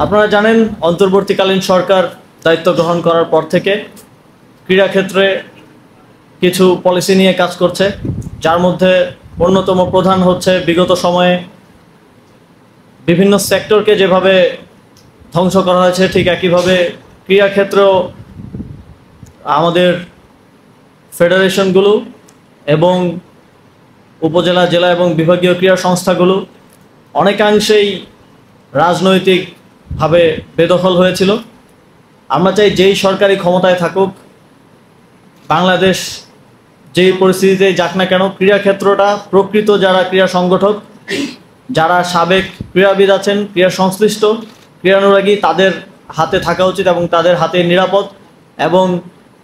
আপনারা জানেন অন্তর্বর্তীকালীন সরকার দায়িত্ব গ্রহণ করার পর থেকে ক্রীড়া ক্ষেত্রে কিছু পলিসি নিয়ে কাজ করছে, যার মধ্যে অন্যতম প্রধান হচ্ছে বিগত সময়ে বিভিন্ন সেক্টরকে যেভাবে ধ্বংস করা হয়েছে ঠিক একইভাবে ক্রীড়া ক্ষেত্রেও আমাদের ফেডারেশনগুলো এবং উপজেলা, জেলা এবং বিভাগীয় ক্রীড়া সংস্থাগুলো অনেকাংশেই রাজনৈতিকভাবে বেদখল হয়েছিল। আমরা চাই যেই সরকারি ক্ষমতায় থাকুক, বাংলাদেশ যেই পরিস্থিতিতে যাক না কেন, ক্রীড়া ক্ষেত্রটা প্রকৃত যারা ক্রীড়া সংগঠক, যারা সাবেক ক্রীড়াবিদ আছেন, ক্রীড়া সংশ্লিষ্ট ক্রীড়ানুরাগী, তাদের হাতে থাকা উচিত এবং তাদের হাতে নিরাপদ এবং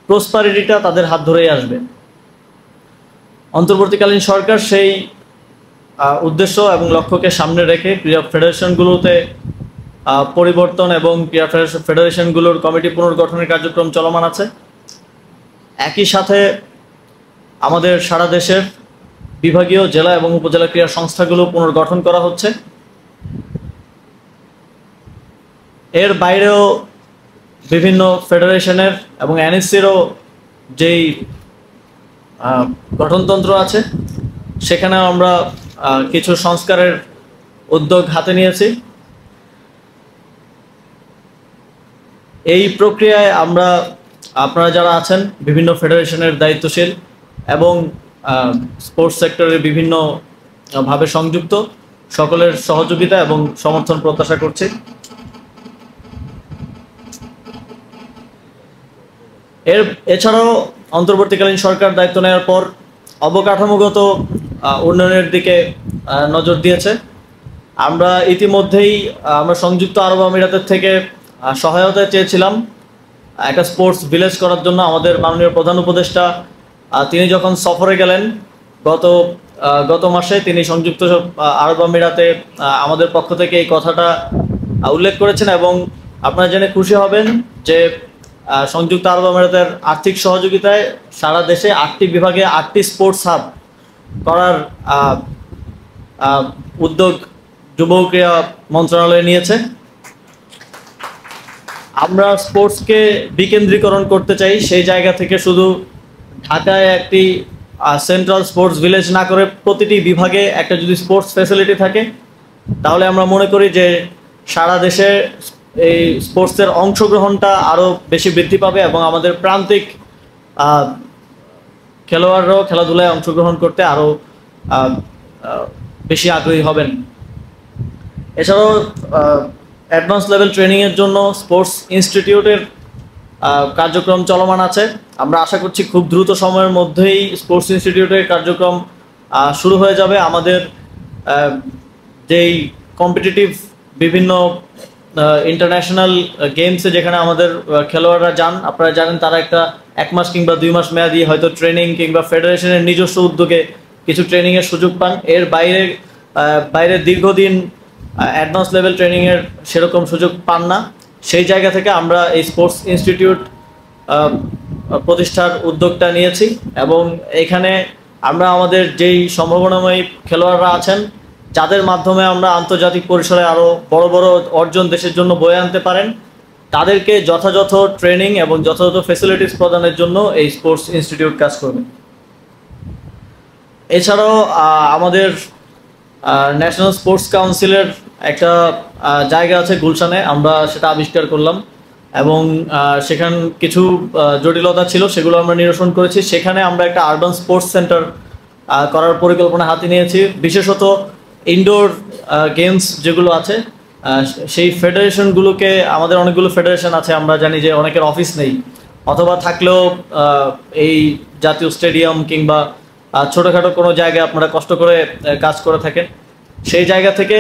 প্রসপারিটিটা তাদের হাত ধরেই আসবে। অন্তর্বর্তীকালীন সরকার সেই উদ্দেশ্য এবং লক্ষ্যকে সামনে রেখে ক্রীড়া ফেডারেশনগুলোতে পরিবর্তন এবং ক্রীড়া ফেডারেশনগুলোর কমিটি পুনর্গঠনের কার্যক্রম চলমান আছে। একই সাথে আমাদের সারা দেশের বিভাগীয়, জেলা এবং উপজেলা ক্রীড়া সংস্থাগুলো পুনর্গঠন করা হচ্ছে। এর বাইরেও বিভিন্ন ফেডারেশনের এবং এনএসসিরও যেই গঠনতন্ত্র আছে সেখানেও আমরা কিছু সংস্কারের উদ্যোগ হাতে নিয়েছি। এই প্রক্রিয়ায় আপনারা যারা আছেন বিভিন্ন ফেডারেশনের দায়িত্বশীল এবং স্পোর্টস সেক্টরের বিভিন্নভাবে সংযুক্ত, সকলের সহযোগিতা এবং সমর্থন প্রত্যাশা করছি। এছাড়াও অন্তর্বর্তীকালীন সরকার দায়িত্ব নেওয়ার পর অবকাঠামোগত উন্নয়নের দিকে নজর দিয়েছে। আমরা ইতিমধ্যেই সংযুক্ত আরব আমিরাতের থেকে সহায়তা চেয়েছিলাম একটা স্পোর্টস ভিলেজ করার জন্য। আমাদের মাননীয় প্রধান উপদেষ্টা তিনি যখন সফরে গেলেন গত মাসে, তিনি সংযুক্ত আরব আমিরাতে আমাদের পক্ষ থেকে এই কথাটা উল্লেখ করেছেন এবং আপনারা জেনে খুশি হবেন যে সংযুক্ত আরব আমিরাতের আর্থিক সহযোগিতায় সারা দেশে 8টি বিভাগে 8টি স্পোর্টস হাব করার উদ্যোগ যুব ক্রীড়া মন্ত্রণালয় নিয়েছে। আমরা স্পোর্টসকে বিকেন্দ্রীকরণ করতে চাই, সেই জায়গা থেকে শুধু ঢাকায় একটি সেন্ট্রাল স্পোর্টস ভিলেজ না করে প্রতিটি বিভাগে একটা যদি স্পোর্টস ফ্যাসিলিটি থাকে, তাহলে আমরা মনে করি যে সারা দেশে এই স্পোর্টসের অংশগ্রহণটা আরও বেশি বৃদ্ধি পাবে এবং আমাদের প্রান্তিক খেলোয়াড়রাও খেলাধুলায় অংশগ্রহণ করতে আরও বেশি আগ্রহী হবেন। এছাড়াও অ্যাডভান্স লেভেল ট্রেনিংয়ের জন্য স্পোর্টস ইনস্টিটিউটের কার্যক্রম চলমান আছে। আমরা আশা করছি খুব দ্রুত সময়ের মধ্যেই স্পোর্টস ইনস্টিটিউটের কার্যক্রম শুরু হয়ে যাবে। আমাদের যেই কম্পিটিটিভ বিভিন্ন ইন্টারন্যাশনাল গেমসে যেখানে আমাদের খেলোয়াড়রা যান, আপনারা জানেন তারা একটা 1 মাস কিংবা 2 মাস মেয়াদি হয়তো ট্রেনিং কিংবা ফেডারেশনের নিজস্ব উদ্যোগে কিছু ট্রেনিংয়ের সুযোগ পান। এর বাইরে দীর্ঘদিন অ্যাডভান্স লেভেল ট্রেনিংয়ের সেরকম সুযোগ পান না। সেই জায়গা থেকে আমরা এই স্পোর্টস ইনস্টিটিউট প্রতিষ্ঠার উদ্যোগটা নিয়েছি এবং এখানে আমরা আমাদের যেই সম্ভাবনাময়ী খেলোয়াড়রা আছেন, যাদের মাধ্যমে আমরা আন্তর্জাতিক পরিসরে আরও বড় বড় অর্জন দেশের জন্য বয়ে আনতে পারেন, তাদেরকে যথাযথ ট্রেনিং এবং যথাযথ ফ্যাসিলিটিস প্রদানের জন্য এই স্পোর্টস ইনস্টিটিউট কাজ করবে। এছাড়াও আমাদের ন্যাশনাল স্পোর্টস কাউন্সিলের একটা জায়গা আছে গুলশানে, আমরা সেটা আবিষ্কার করলাম এবং সেখান কিছু জটিলতা ছিল, সেগুলো আমরা নিরসন করেছি। সেখানে আমরা একটা আরবান স্পোর্টস সেন্টার করার পরিকল্পনা হাতে নিয়েছি। বিশেষত ইনডোর গেমস যেগুলো আছে সেই ফেডারেশনগুলোকে, আমাদের অনেকগুলো ফেডারেশন আছে, আমরা জানি যে অনেকের অফিস নেই অথবা থাকলেও এই জাতীয় স্টেডিয়াম কিংবা ছোটোখাটো কোনো জায়গায় আপনারা কষ্ট করে কাজ করে থাকেন। সেই জায়গা থেকে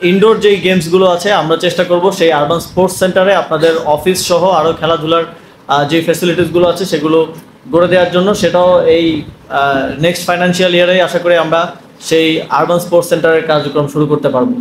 ইনডোর যেই গেমসগুলো আছে আমরা চেষ্টা করব সেই আরবান স্পোর্টস সেন্টারে আপনাদের অফিস সহ আরও খেলাধুলার যে ফ্যাসিলিটিসগুলো আছে সেগুলো গড়ে দেওয়ার জন্য। সেটাও এই নেক্সট ফাইন্যান্সিয়াল ইয়ারে আশা করি আমরা সেই আরবান স্পোর্টস সেন্টারের কার্যক্রম শুরু করতে পারবো।